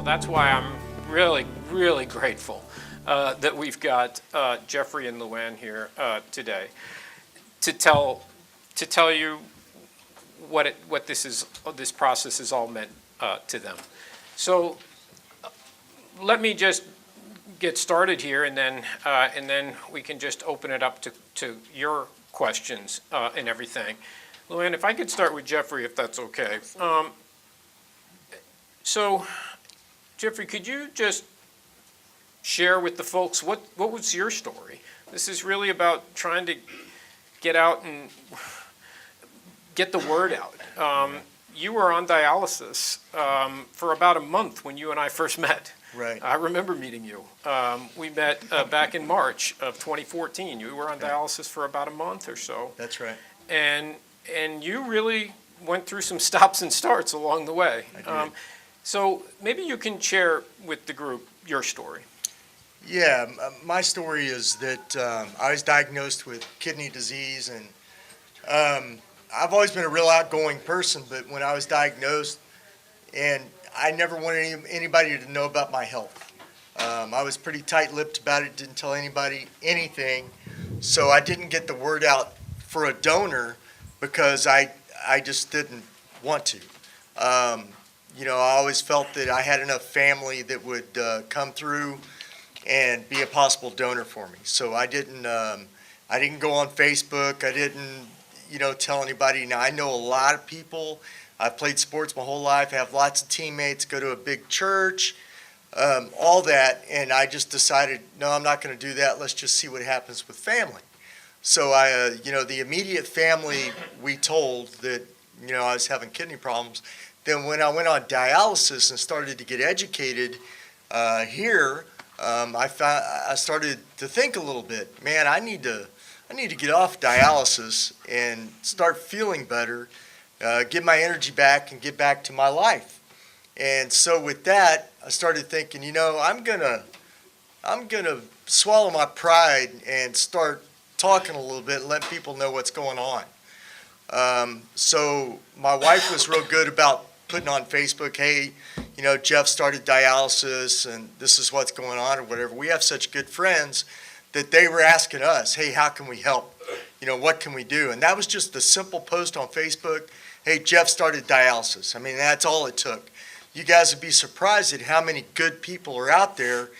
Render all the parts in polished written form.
that's why I'm really, really grateful that we've got Jeffrey and Luann here today to tell you what this process is all meant to them. So let me just get started here, and then we can just open it up to your questions and everything. Luann, if I could start with Jeffrey, if that's okay. So, Jeffrey, could you just share with the folks what was your story? This is really about trying to get out and get the word out. You were on dialysis for about a month when you and I first met. Right. I remember meeting you. We met back in March of 2014. You were on dialysis for about a month or so. That's right. And you really went through some stops and starts along the way. I did. So maybe you can share with the group your story. Yeah, my story is that I was diagnosed with kidney disease, and I've always been a real outgoing person, but when I was diagnosed, and I never wanted anybody to know about my health. I was pretty tight-lipped about it, didn't tell anybody anything, so I didn't get the word out for a donor because I just didn't want to. I always felt that I had enough family that would come through and be a possible donor for me. So I didn't go on Facebook. I didn't, tell anybody. Now, I know a lot of people. I've played sports my whole life. I have lots of teammates, go to a big church, all that. And I just decided, no, I'm not going to do that. Let's just see what happens with family. So the immediate family, we told that, I was having kidney problems. Then when I went on dialysis and started to get educated here, I started to think a little bit. Man, I need to get off dialysis and start feeling better, get my energy back, and get back to my life. And so with that, I started thinking, I'm gonna swallow my pride and start talking a little bit and let people know what's going on. So my wife was real good about putting on Facebook, hey, Jeff started dialysis and this is what's going on or whatever. We have such good friends that they were asking us, hey, how can we help? What can we do? And that was just a simple post on Facebook, hey, Jeff started dialysis. I mean, that's all it took. You guys would be surprised at how many good people are out there.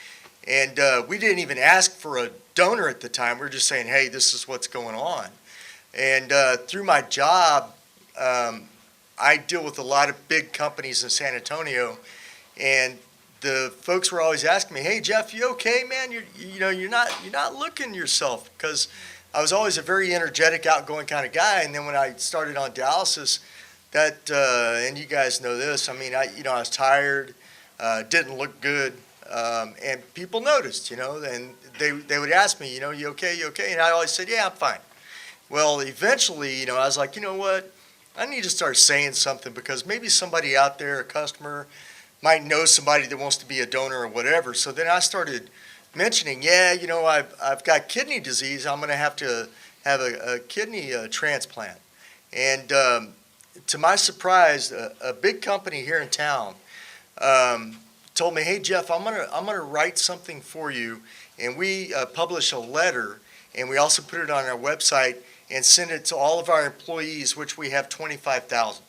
And we didn't even ask for a donor at the time. We were just saying, hey, this is what's going on. And through my job, I deal with a lot of big companies in San Antonio, and the folks were always asking me, "Hey Jeff, you okay, man? You're not looking yourself," because I was always a very energetic, outgoing kind of guy. And then when I started on dialysis, and you guys know this, I mean, I was tired, didn't look good, and people noticed, and they would ask me, you okay, and I always said, yeah, I'm fine. Well, eventually, I was like, you know what? I need to start saying something because maybe somebody out there, a customer, might know somebody that wants to be a donor or whatever. So then I started mentioning, I've got kidney disease. I'm going to have a kidney transplant. And to my surprise, a big company here in town told me, hey, Jeff, I'm gonna write something for you. And we publish a letter, and we also put it on our website and send it to all of our employees, which we have 25,000.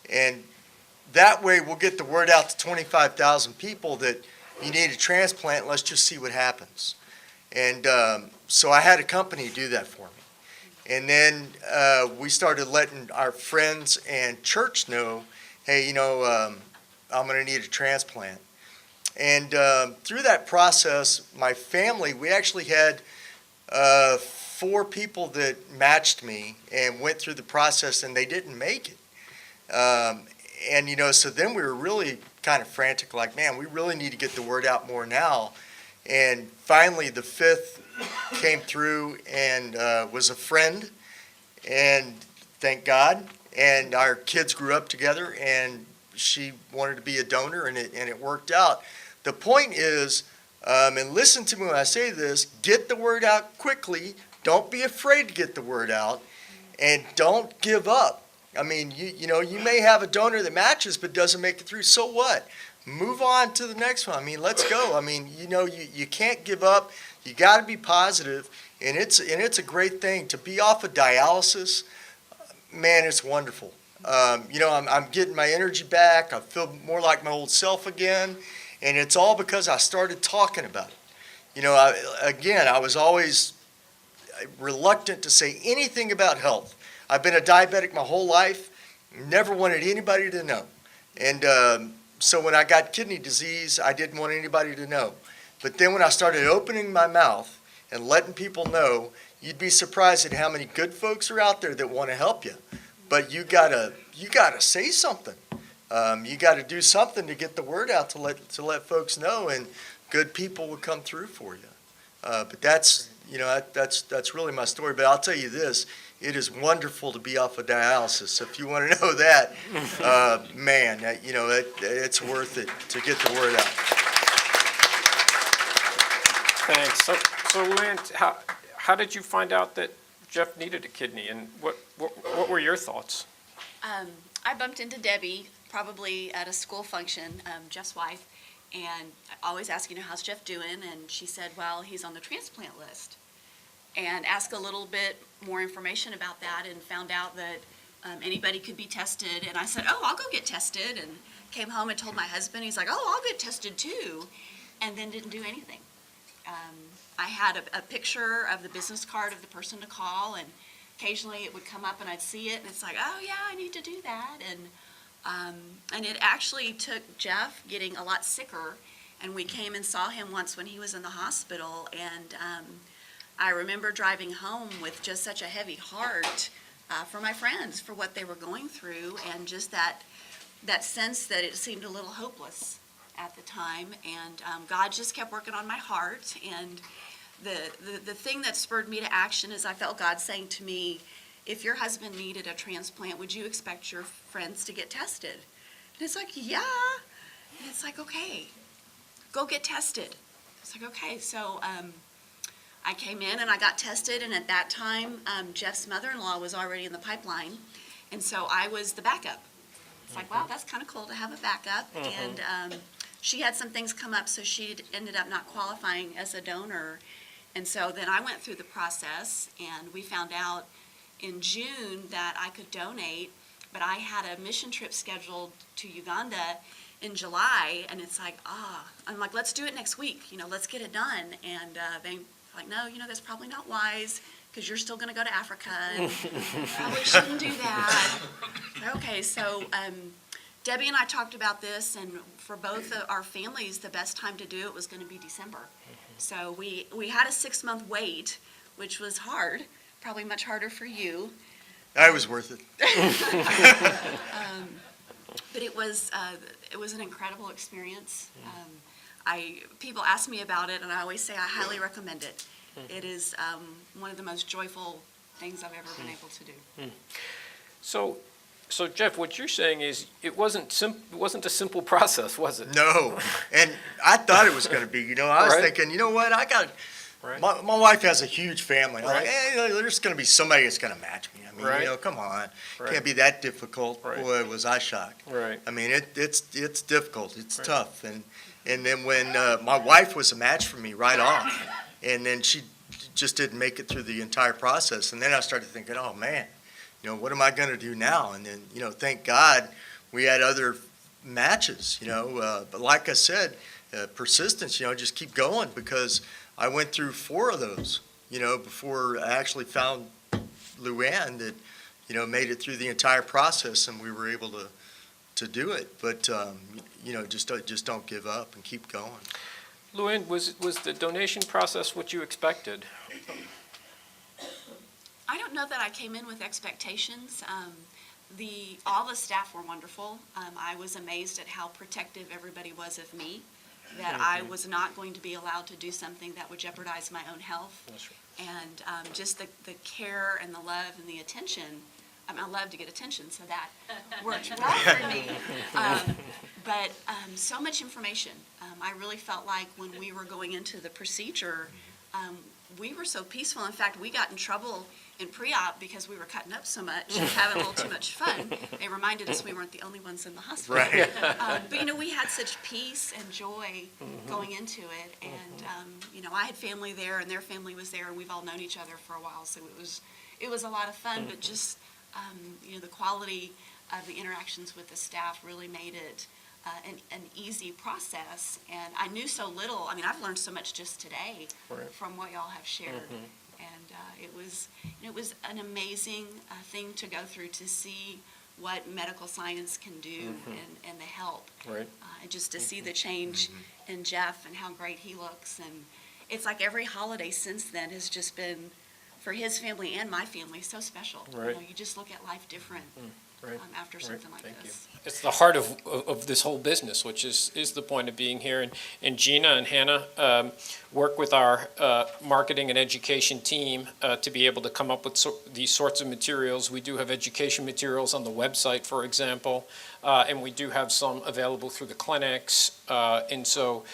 And that way we'll get the word out to 25,000 people that you need a transplant, let's just see what happens. And so I had a company do that for me. And then we started letting our friends and church know, hey, I'm gonna need a transplant. And through that process, my family, we actually had 4 people that matched me and went through the process, and they didn't make it. So then we were really kind of frantic, like, man, we really need to get the word out more now. And finally, the 5th came through and was a friend, and thank God. And our kids grew up together, and she wanted to be a donor, and it worked out. The point is, and listen to me when I say this, get the word out quickly. Don't be afraid to get the word out, and don't give up. I mean, you may have a donor that matches but doesn't make it through. So what? move on to the next one. I mean, let's go. I mean, you can't give up. You got to be positive, and it's a great thing to be off of dialysis. Man, it's wonderful. I'm getting my energy back. I feel more like my old self again, and it's all because I started talking about it. I was always reluctant to say anything about health. I've been a diabetic my whole life, never wanted anybody to know. And so when I got kidney disease, I didn't want anybody to know. But then when I started opening my mouth and letting people know, you'd be surprised at how many good folks are out there that want to help you. But you gotta say something. You got to do something to get the word out to let folks know, and good people will come through for you. But that's really my story. But I'll tell you this: it is wonderful to be off of dialysis. If you want to know that, it's worth it to get the word out. Thanks. So Luann, how did you find out that Jeff needed a kidney, and what were your thoughts? I bumped into Debbie probably at a school function, Jeff's wife, and I always ask, how's Jeff doing? And she said, well, he's on the transplant list. And asked a little bit more information about that and found out that anybody could be tested. And I said, oh, I'll go get tested. And came home and told my husband. He's like, oh, I'll get tested too. And then didn't do anything. I had a picture of the business card of the person to call, and occasionally it would come up and I'd see it, and it's like, oh yeah, I need to do that. And it actually took Jeff getting a lot sicker, and we came and saw him once when he was in the hospital, and I remember driving home with just such a heavy heart for my friends, for what they were going through, and just that sense that it seemed a little hopeless at the time. And God just kept working on my heart, and the thing that spurred me to action is I felt God saying to me, if your husband needed a transplant, would you expect your friends to get tested? And it's like, yeah. And it's like, okay, go get tested. It's like, okay. So I came in and I got tested, and at that time, Jeff's mother-in-law was already in the pipeline, and so I was the backup. It's like, wow, that's kind of cool to have a backup. And she had some things come up, so she ended up not qualifying as a donor. And so then I went through the process, and we found out in June that I could donate, but I had a mission trip scheduled to Uganda in July, and it's like, I'm like, let's do it next week, let's get it done. And they like, no, that's probably not wise, because you're still going to go to Africa, and probably shouldn't do that. Okay, so Debbie and I talked about this, and for both of our families, the best time to do it was going to be December. So we had a 6-month wait, which was hard, probably much harder for you. That was worth it. But it was an incredible experience. People ask me about it, and I always say I highly recommend it. It is one of the most joyful things I've ever been able to do. So Jeff, what you're saying is it wasn't a simple process, was it? No, and I thought it was going to be. I was Right. thinking, I got. Right. My wife has a huge family. I'm Right. like, there's going to be somebody that's going to match me. I mean, Right. come on, Right. can't be that difficult. Right. Boy, was I shocked. Right. I mean, it's difficult. It's Right. tough. And then when my wife was a match for me right off, and then she just didn't make it through the entire process. And then I started thinking, oh man, what am I going to do now? And then, thank God we had other matches, but like I said, persistence, just keep going, because I went through 4 of those, before I actually found Luann that, made it through the entire process, and we were able to do it. But, just don't give up and keep going. Luann, was the donation process what you expected? I don't know that I came in with expectations. All the staff were wonderful. I was amazed at how protective everybody was of me, that I was not going to be allowed to do something that would jeopardize my own health. That's right. And just the care and the love and the attention. I love to get attention, so that worked well for me. But so much information. I really felt like when we were going into the procedure, we were so peaceful. In fact, we got in trouble in pre-op because we were cutting up so much and having a little too much fun. They reminded us we weren't the only ones in the hospital. Right. But, you know, we had such peace and joy going into it. And, you know, I had family there and their family was there, and we've all known each other for a while. So it was a lot of fun, but just, you know, the quality of the interactions with the staff really made it an easy process. And I knew so little. I mean, I've learned so much just today Right. from what y'all have shared. And it was an amazing thing to go through, to see what medical science can do and the help. Right. And just to see the change in Jeff and how great he looks. And it's like every holiday since then has just been, for his family and my family, so special. Right. You know, you just look at life different Right. after Right. something like Thank you. this. It's the heart of this whole business, which is the point of being here. And Gina and Hannah work with our marketing and education team to be able to come up with these sorts of materials. We do have education materials on the website, for example, and we do have some available through the clinics. And so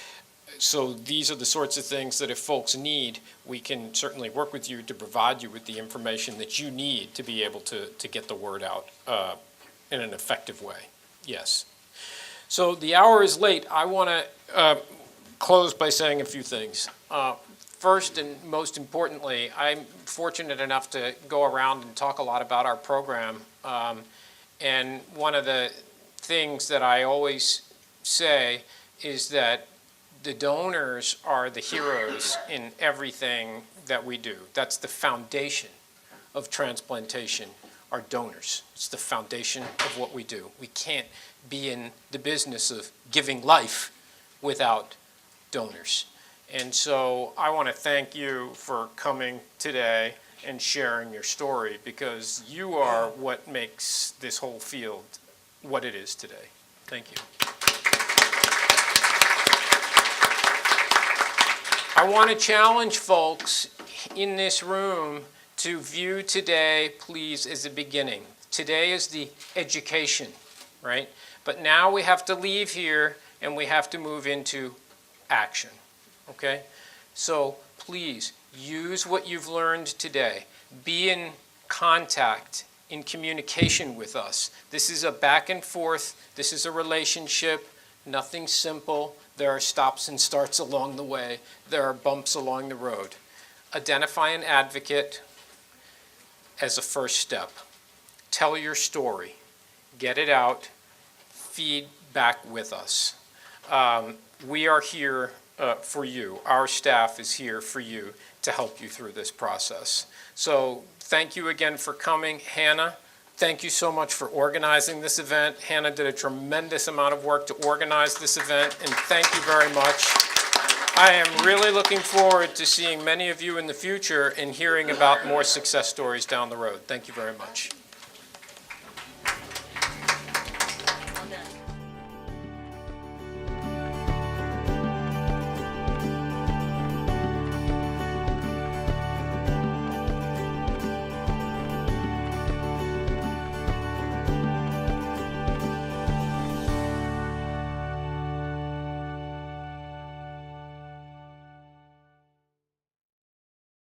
these are the sorts of things that if folks need, we can certainly work with you to provide you with the information that you need to be able to get the word out in an effective way. Yes. So the hour is late. I want to close by saying a few things. First and most importantly, I'm fortunate enough to go around and talk a lot about our program. And one of the things that I always say is that the donors are the heroes in everything that we do. That's the foundation of transplantation, are donors. It's the foundation of what we do. We can't be in the business of giving life without donors. And so I want to thank you for coming today and sharing your story, because you are what makes this whole field what it is today. Thank you. I want to challenge folks in this room to view today, please, as a beginning. Today is the education, right? But now we have to leave here and we have to move into action, okay? So please, use what you've learned today. Be in contact, in communication with us. This is a back and forth. This is a relationship. Nothing simple. There are stops and starts along the way. There are bumps along the road. Identify an advocate as a first step. Tell your story. Get it out. Feed back with us. We are here for you. Our staff is here for you to help you through this process. So thank you again for coming. Hannah, thank you so much for organizing this event. Hannah did a tremendous amount of work to organize this event, and thank you very much. I am really looking forward to seeing many of you in the future and hearing about more success stories down the road. Thank you very much.